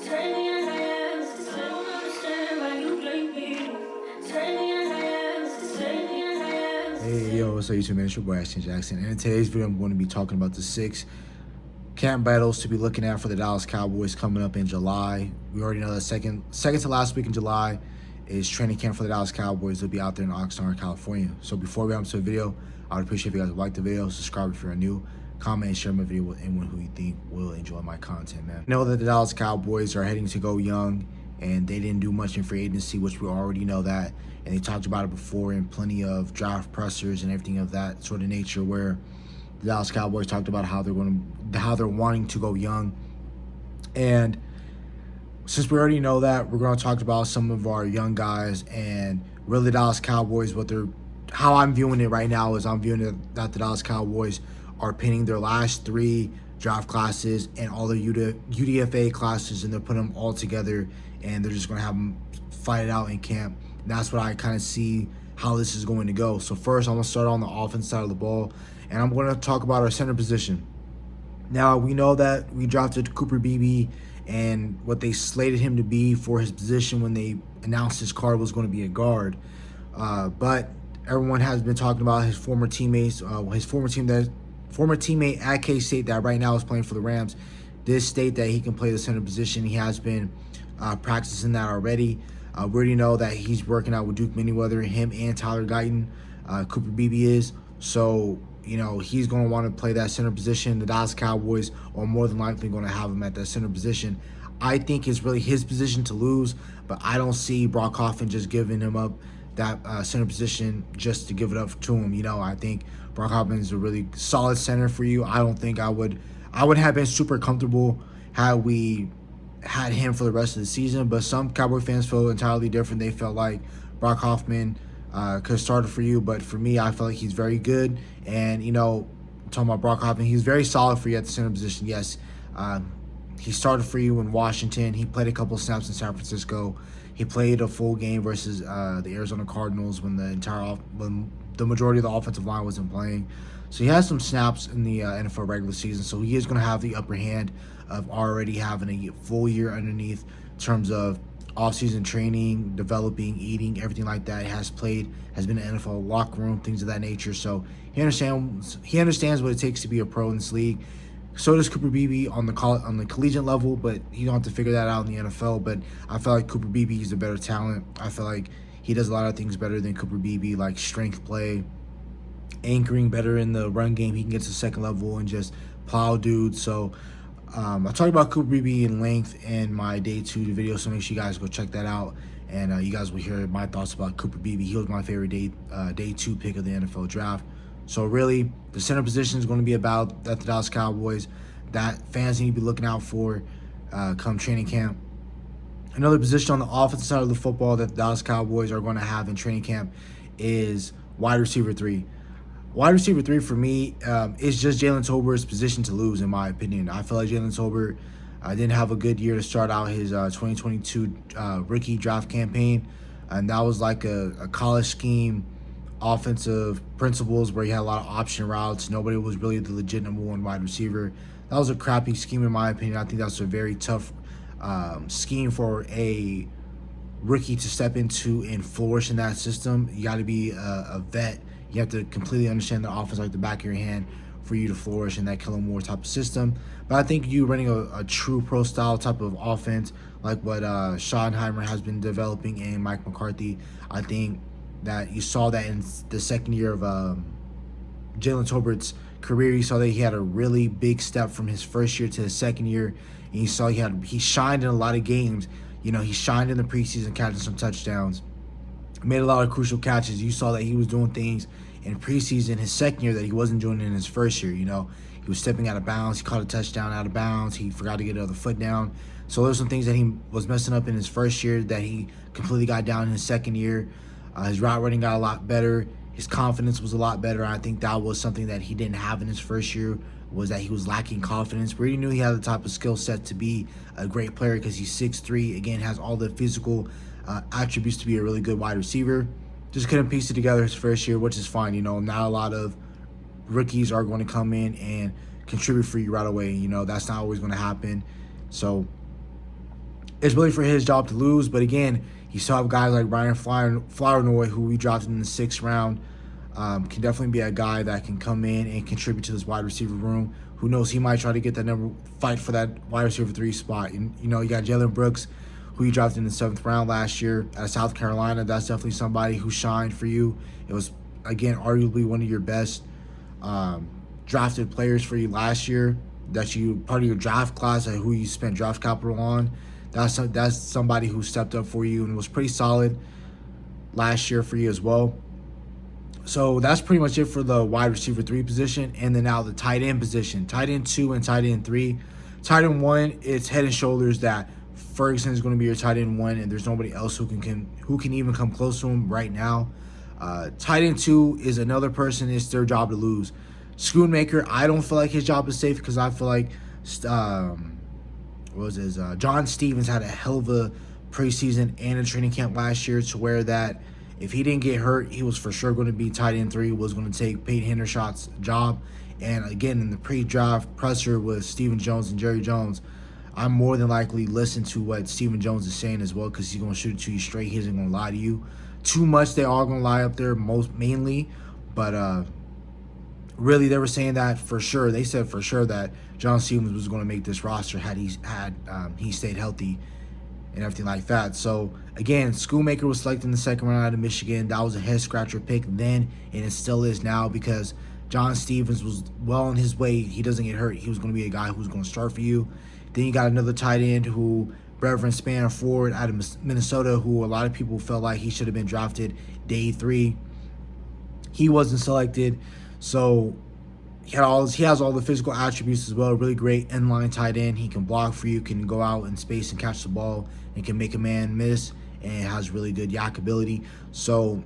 Hey, yo, what's up, YouTube, man? It's your boy, Ashton Jackson. And in today's video, I'm going to be talking about the 6 camp battles to be looking at for the Dallas Cowboys coming up in July. We already know that second to last week in July is training camp for the Dallas Cowboys. They'll be out there in Oxnard, California. So before we get into the video, I would appreciate if you guys would like the video, subscribe if you're new, comment and share my video with anyone who you think will enjoy my content, man. I know that the Dallas Cowboys are heading to go young, and they didn't do much in free agency, which we already know that. And they talked about it before in plenty of draft pressers and everything of that sort of nature, where the Dallas Cowboys talked about how they're wanting to go young. And since we already know that, we're going to talk about some of our young guys and really the Dallas Cowboys. How I'm viewing it right now is I'm viewing it that the Dallas Cowboys are pinning their last 3 draft classes and all their UDFA classes, and they're putting them all together, and they're just going to have them fight it out in camp. And that's what I kind of see how this is going to go. So first, I'm going to start on the offense side of the ball, and I'm going to talk about our center position. Now, we know that we drafted Cooper Beebe and what they slated him to be for his position when they announced his card was going to be a guard. But everyone has been talking about his former teammates, his former teammate at K-State that right now is playing for the Rams did state that he can play the center position. He has been practicing that already. We already know that he's working out with Duke Manyweather, him and Tyler Guyton. Cooper Beebe is. So, you know, he's going to want to play that center position. The Dallas Cowboys are more than likely going to have him at that center position. I think it's really his position to lose, but I don't see Brock Hoffman just giving him up that center position just to give it up to him. You know, I think Brock Hoffman is a really solid center for you. I don't think I would have been super comfortable had we had him for the rest of the season, but some Cowboy fans feel entirely different. They felt like Brock Hoffman could have started for you, but for me, I feel like he's very good. And, you know, talking about Brock Hoffman, he's very solid for you at the center position. Yes, he started for you in Washington. He played a couple of snaps in San Francisco. He played a full game versus the Arizona Cardinals when the majority of the offensive line wasn't playing. So he has some snaps in the NFL regular season. So he is going to have the upper hand of already having a full year underneath in terms of off-season training, developing, eating, everything like that. He has been in the NFL locker room, things of that nature. So he understands what it takes to be a pro in this league. So does Cooper Beebe on the collegiate level, but you don't have to figure that out in the NFL. But I feel like Cooper Beebe is a better talent. I feel like he does a lot of things better than Cooper Beebe, like strength play, anchoring better in the run game. He can get to the second level and just plow dudes. So I talked about Cooper Beebe in length in my day 2 video, so make sure you guys go check that out. And you guys will hear my thoughts about Cooper Beebe. He was my favorite day 2 pick of the NFL draft. So really, the center position is going to be about at the Dallas Cowboys that fans need to be looking out for come training camp. Another position on the offensive side of the football that the Dallas Cowboys are going to have in training camp is wide receiver 3. Wide receiver 3 for me is just Jalen Tolbert's position to lose, in my opinion. I feel like Jalen Tolbert didn't have a good year to start out his 2022 rookie draft campaign, and that was like a college scheme offensive principles where he had a lot of option routes. Nobody was really the legit number 1 wide receiver. That was a crappy scheme, in my opinion. I think that's a very tough scheme for a rookie to step into and flourish in that system. You got to be a vet. You have to completely understand the offense like the back of your hand for you to flourish in that Kellen Moore type of system. But I think you running a true pro style type of offense like what Schottenheimer has been developing and Mike McCarthy, I think that you saw that in the second year of Jalen Tolbert's career. You saw that he had a really big step from his first year to his second year, and you saw he shined in a lot of games. You know, he shined in the preseason, catching some touchdowns, made a lot of crucial catches. You saw that he was doing things in preseason his second year that he wasn't doing in his first year. You know, he was stepping out of bounds. He caught a touchdown out of bounds. He forgot to get the other foot down. So there's some things that he was messing up in his first year that he completely got down in his second year. His route running got a lot better. His confidence was a lot better. I think that was something that he didn't have in his first year, was that he was lacking confidence. We already knew he had the type of skill set to be a great player because he's 6'3", again, has all the physical attributes to be a really good wide receiver. Just couldn't piece it together his first year, which is fine. You know, not a lot of rookies are going to come in and contribute for you right away. You know, that's not always going to happen. So it's really for his job to lose. But again, you still have guys like Brian Flournoy, who we drafted in the 6th round. Can definitely be a guy that can come in and contribute to this wide receiver room. Who knows? He might try to get that fight for that wide receiver 3 spot. And you got Jalen Brooks, who you drafted in the 7th round last year out of South Carolina. That's definitely somebody who shined for you. It was, again, arguably one of your best drafted players for you last year. That you part of your draft class, who you spent draft capital on. That's somebody who stepped up for you and was pretty solid last year for you as well. So that's pretty much it for the wide receiver 3 position. And then now the tight end position. Tight end 2 and tight end 3. Tight end 1, it's head and shoulders that Ferguson is going to be your tight end 1, and there's nobody else who can even come close to him right now. Tight end 2 is another person. It's their job to lose. Schoonmaker, I don't feel like his job is safe because I feel like John Stevens had a hell of a preseason and a training camp last year, to where that if he didn't get hurt, he was for sure going to be tight end 3, was going to take Peyton Hendershot's job. And again, in the pre-draft presser with Stephen Jones and Jerry Jones, I'm more than likely listen to what Stephen Jones is saying as well, because he's going to shoot it to you straight. He isn't going to lie to you too much. They are going to lie up there mainly, but really they were saying that for sure. They said for sure that John Stevens was going to make this roster had he stayed healthy and everything like that. So again, Schoonmaker was selected in the 2nd round out of Michigan. That was a head scratcher pick then, and it still is now, because John Stevens was well on his way. He doesn't get hurt. He was going to be a guy who's going to start for you. Then you got another tight end who, Brevin Spanner-Ford out of Minnesota, who a lot of people felt like he should have been drafted day 3. He wasn't selected. So he has all the physical attributes as well. Really great inline tight end. He can block for you, can go out in space and catch the ball, and can make a man miss, and has really good yak ability. So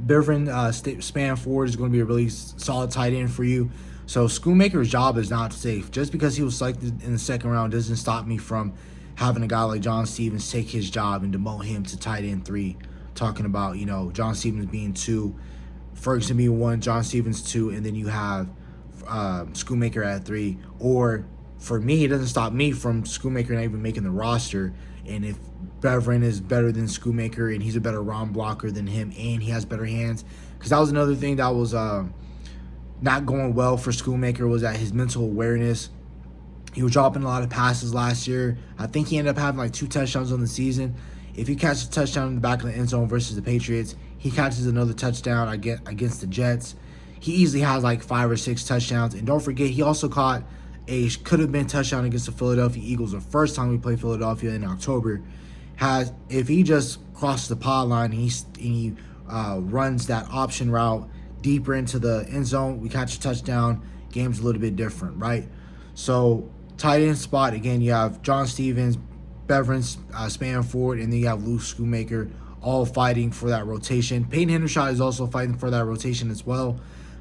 Brevin Spanner-Ford is going to be a really solid tight end for you. So Schoonmaker's job is not safe. Just because he was selected in the 2nd round doesn't stop me from having a guy like John Stevens take his job and demote him to tight end 3. Talking about, John Stevens being 2, Ferguson being 1, John Stevens 2, and then you have Schoonmaker at 3. Or for me, it doesn't stop me from Schoonmaker not even making the roster. And if Brevin is better than Schoonmaker and he's a better run blocker than him and he has better hands, because that was another thing that was not going well for Schoonmaker, was that his mental awareness. He was dropping a lot of passes last year. I think he ended up having like 2 touchdowns on the season. If he catches a touchdown in the back of the end zone versus the Patriots, he catches another touchdown against the Jets. He easily has like 5 or 6 touchdowns. And don't forget, he also caught a could-have-been touchdown against the Philadelphia Eagles the first time we played Philadelphia in October. If he just crosses the pod line and he runs that option route deeper into the end zone, we catch a touchdown, game's a little bit different, right? So tight end spot, again, you have John Stevens, Brevin Spanner-Ford, and then you have Luke Schoonmaker, all fighting for that rotation. Peyton Hendershot is also fighting for that rotation as well,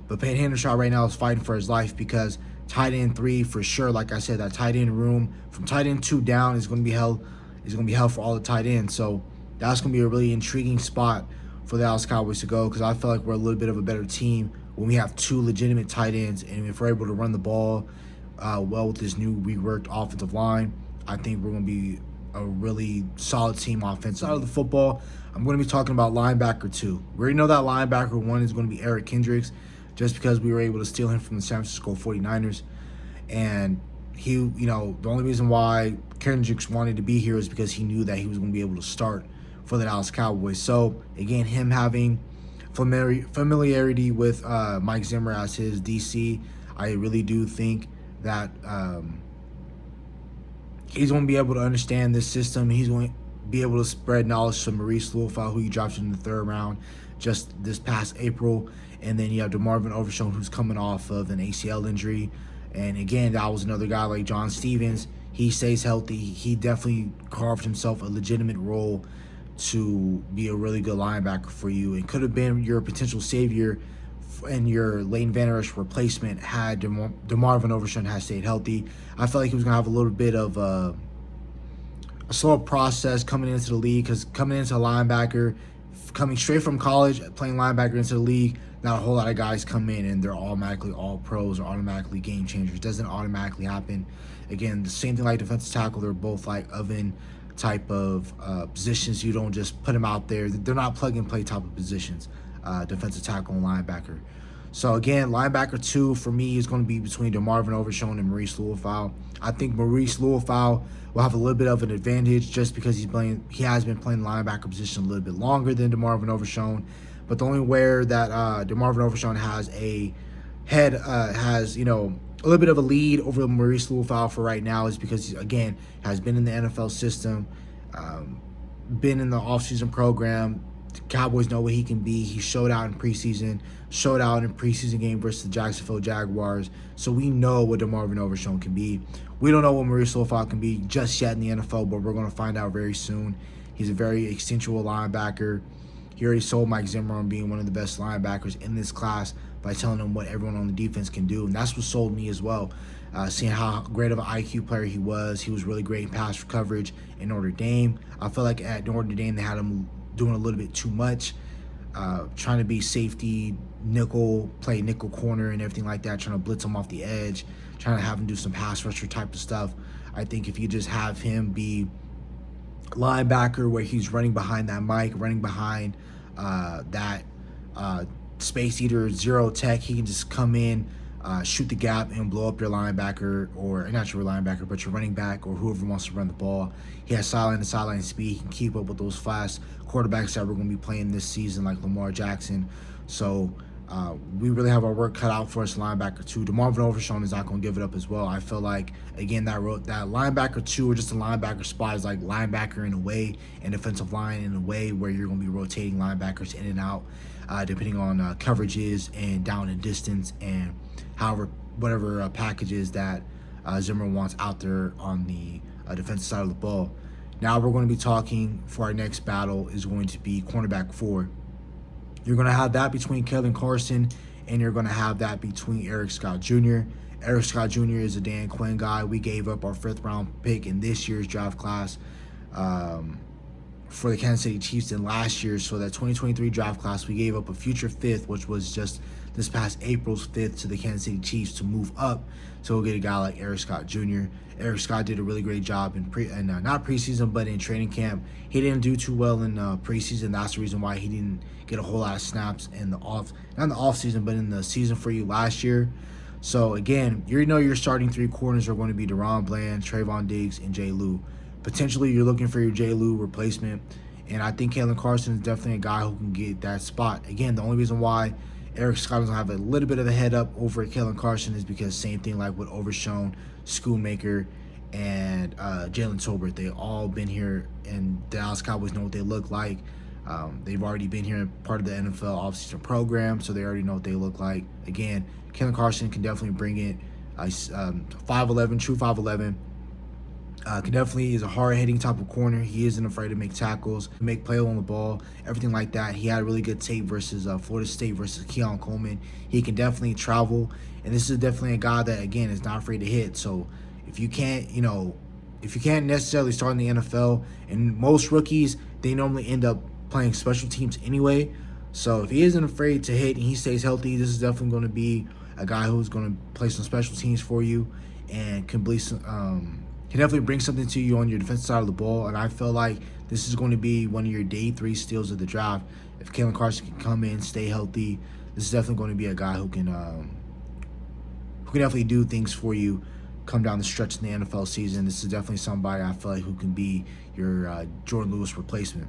but Peyton Hendershot right now is fighting for his life, because tight end 3 for sure, like I said, that tight end room from tight end 2 down is going to be hell for all the tight ends. So that's going to be a really intriguing spot for the Dallas Cowboys to go, because I feel like we're a little bit of a better team when we have 2 legitimate tight ends, and if we're able to run the ball well with this new reworked offensive line, I think we're going to be a really solid team offensive. Out of the football, I'm going to be talking about linebacker 2. We already know that linebacker 1 is going to be Eric Kendricks, just because we were able to steal him from the San Francisco 49ers. And he, the only reason why Kendricks wanted to be here is because he knew that he was going to be able to start for the Dallas Cowboys. So again, him having familiarity with Mike Zimmer as his DC, I really do think that he's going to be able to understand this system. He's going to be able to spread knowledge to Marist, who you drafted in the 3rd round just this past April. And then you have DeMarvin Overshown, who's coming off of an ACL injury. And again, that was another guy like John Stevens. He stays healthy. He definitely carved himself a legitimate role to be a really good linebacker for you, and could have been your potential savior and your Leighton Vander Esch replacement had DeMarvin Overshown had stayed healthy. I felt like he was going to have a little bit of a slow process coming into the league, because coming into a linebacker, coming straight from college, playing linebacker into the league, not a whole lot of guys come in and they're automatically all pros or automatically game changers. It doesn't automatically happen. Again, the same thing like defensive tackle. They're both like oven type of positions. You don't just put them out there. They're not plug and play type of positions, defensive tackle and linebacker. So again, linebacker 2 for me is going to be between DeMarvin Overshown and Marist Liufau. I think Marist Liufau will have a little bit of an advantage just because he has been playing the linebacker position a little bit longer than DeMarvin Overshown. But the only where that DeMarvin Overshown has a a little bit of a lead over Marist Liufau for right now is because he, again, has been in the NFL system, been in the offseason program. The Cowboys know what he can be. He showed out in preseason game versus the Jacksonville Jaguars. So we know what DeMarvin Overshown can be. We don't know what Marist Liufau can be just yet in the NFL, but we're going to find out very soon. He's a very extensive linebacker. He already sold Mike Zimmer on being one of the best linebackers in this class by telling him what everyone on the defense can do. And that's what sold me as well, seeing how great of an IQ player he was. He was really great in pass coverage in Notre Dame. I feel like at Notre Dame they had him doing a little bit too much, trying to be safety, play nickel corner and everything like that, trying to blitz him off the edge, trying to have him do some pass rusher type of stuff. I think if you just have him be linebacker where he's running behind that mic, running behind that space eater, zero tech, he can just come in, shoot the gap and blow up your linebacker, or not your linebacker, but your running back or whoever wants to run the ball. He has sideline speed. He can keep up with those fast quarterbacks that we're going to be playing this season, like Lamar Jackson. So we really have our work cut out for us, linebacker 2. DeMarvin Overshown is not going to give it up as well. I feel like, again, that linebacker 2 or just a linebacker spot is like linebacker in a way and defensive line in a way where you're going to be rotating linebackers in and out, depending on coverages and down and distance and whatever packages that Zimmer wants out there on the defensive side of the ball. Now we're going to be talking for our next battle is going to be cornerback 4. You're going to have that between Kellen Carson, and you're going to have that between Eric Scott Jr. Eric Scott Jr. is a Dan Quinn guy. We gave up our 5th round pick in this year's draft class for the Kansas City Chiefs in last year. So that 2023 draft class, we gave up a future 5th, which was just this past April's 5th, to the Kansas City Chiefs to move up. So we'll get a guy like Eric Scott Jr. Eric Scott did a really great job in not preseason, but in training camp. He didn't do too well in preseason. That's the reason why he didn't get a whole lot of snaps in not in the off season, but in the season for you last year. So again, you know your starting 3 corners are going to be Deron Bland, Trayvon Diggs, and Jay Lou. Potentially, you're looking for your Jay Lou replacement, and I think Kellen Carson is definitely a guy who can get that spot. Again, the only reason why Eric Scott doesn't have a little bit of a head up over Kellen Carson is because same thing like with Overshown, Schoonmaker, and Jalen Tolbert. They all been here, and the Dallas Cowboys know what they look like. They've already been here, part of the NFL offseason program, so they already know what they look like. Again, Kellen Carson can definitely bring it. 5'11", true 5'11". Can definitely is a hard-hitting type of corner. He isn't afraid to make tackles, make play on the ball, everything like that. He had really good tape versus Florida State versus Keon Coleman. He can definitely travel, and this is definitely a guy that, again, is not afraid to hit. So if you can't necessarily start in the NFL, and most rookies, they normally end up playing special teams anyway. So if he isn't afraid to hit and he stays healthy, this is definitely going to be a guy who's going to play some special teams for you and can definitely bring something to you on your defensive side of the ball. And I feel like this is going to be one of your day 3 steals of the draft. If Kellen Carson can come in, stay healthy, this is definitely going to be a guy who can definitely do things for you come down the stretch in the NFL season. This is definitely somebody I feel like who can be your Jordan Lewis replacement.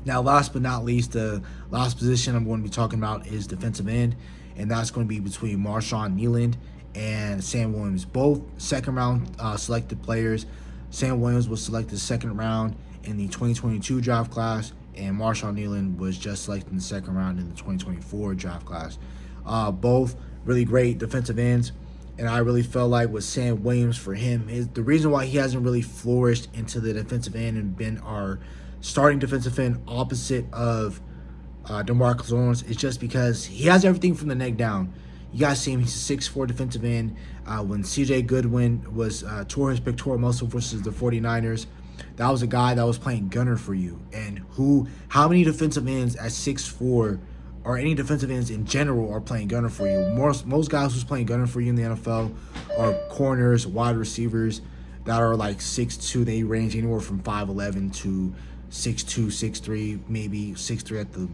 Now, last but not least, the last position I'm going to be talking about is defensive end, and that's going to be between Marshawn Kneeland and Sam Williams, both second-round selected players. Sam Williams was selected second round in the 2022 draft class, and Marshawn Kneeland was just selected in the second round in the 2024 draft class. Both really great defensive ends, and I really felt like with Sam Williams, for him, the reason why he hasn't really flourished into the defensive end and been our starting defensive end opposite of DeMarcus Lawrence is just because he has everything from the neck down. You guys see him; he's a 6'4" defensive end. When C.J. Goodwin tore his pectoral muscle versus the 49ers, that was a guy that was playing gunner for you. And how many defensive ends at 6'4", or any defensive ends in general, are playing gunner for you? Most guys who's playing gunner for you in the NFL are corners, wide receivers. that are like 6'2". They range anywhere from 5'11" to 6'2", 6'3", maybe 6'3" at the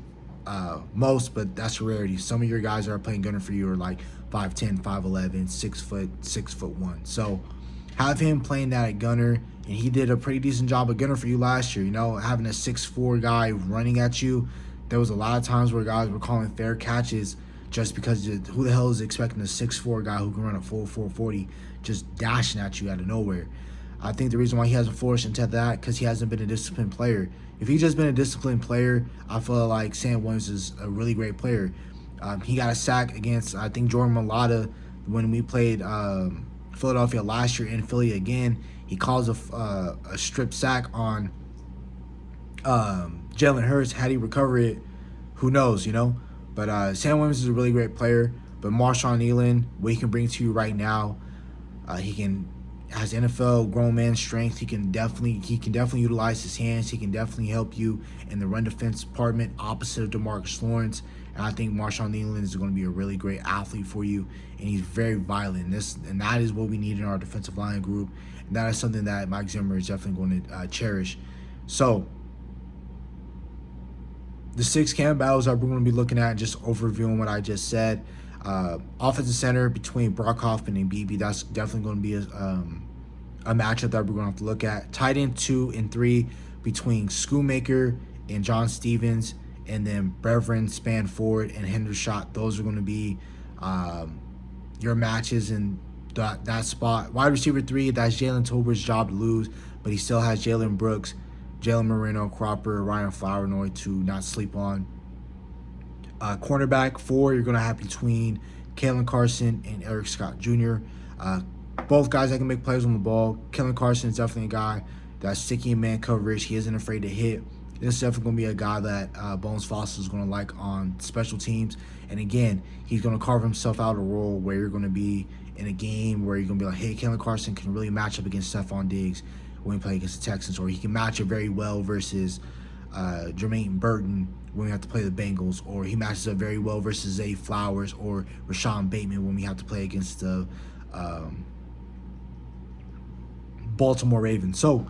most, but that's a rarity. Some of your guys that are playing gunner for you are like 5'10", 5'11", 6 foot, 6'1". So have him playing that at gunner, and he did a pretty decent job at gunner for you last year. You know, having a 6'4" guy running at you, there was a lot of times where guys were calling fair catches just because who the hell is expecting a 6'4" guy who can run a full 440 just dashing at you out of nowhere? I think the reason why he hasn't flourished into that because he hasn't been a disciplined player. If he'd just been a disciplined player, I feel like Sam Williams is a really great player. He got a sack against, I think, Jordan Mailata when we played Philadelphia last year in Philly again. He calls a strip sack on Jalen Hurts. Had he recovered it, who knows, you know? But Sam Williams is a really great player. But Marshawn Nealon, what he can bring to you right now, he has NFL grown man strength. He can definitely utilize his hands. He can definitely help you in the run defense department opposite of DeMarcus Lawrence. And I think Marshawn Nealon is going to be a really great athlete for you, and he's very violent. And that is what we need in our defensive line group, and that is something that Mike Zimmer is definitely going to cherish. So the 6 camp battles that we're going to be looking at, just overviewing what I just said. Offensive center between Brock Hoffman and BB, that's definitely going to be a matchup that we're going to have to look at. Tight end 2 and 3 between Schoonmaker and John Stevens, and then Brevin, Spanford, and Hendershot. Those are going to be your matches in that spot. Wide receiver 3, that's Jalen Tolbert's job to lose, but he still has Jalen Brooks, Jalen Moreno, Cropper, Ryan Flournoy to not sleep on. Cornerback 4, you're going to have between Kalen Carson and Eric Scott Jr. Both guys that can make plays on the ball. Kalen Carson is definitely a guy that's sticky in man coverage. He isn't afraid to hit. This is definitely going to be a guy that Bones Foster is going to like on special teams. And again, he's going to carve himself out a role where you're going to be in a game where you're going to be like, hey, Kalen Carson can really match up against Stephon Diggs when we play against the Texans, or he can match up very well versus Jermaine Burton when we have to play the Bengals, or he matches up very well versus Zay Flowers or Rashawn Bateman when we have to play against the Baltimore Ravens. So,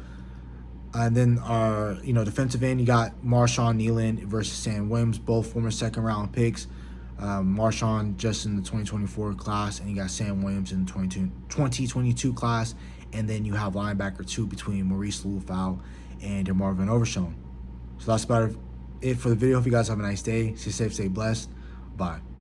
and then our defensive end, you got Marshawn Nealon versus Sam Williams, both former second-round picks. Marshawn just in the 2024 class, and you got Sam Williams in the 2022 class. And then you have linebacker 2 between Marist Liufau and DeMarvin Overshown. So that's about it for the video. Hope you guys have a nice day. Stay safe, stay blessed. Bye.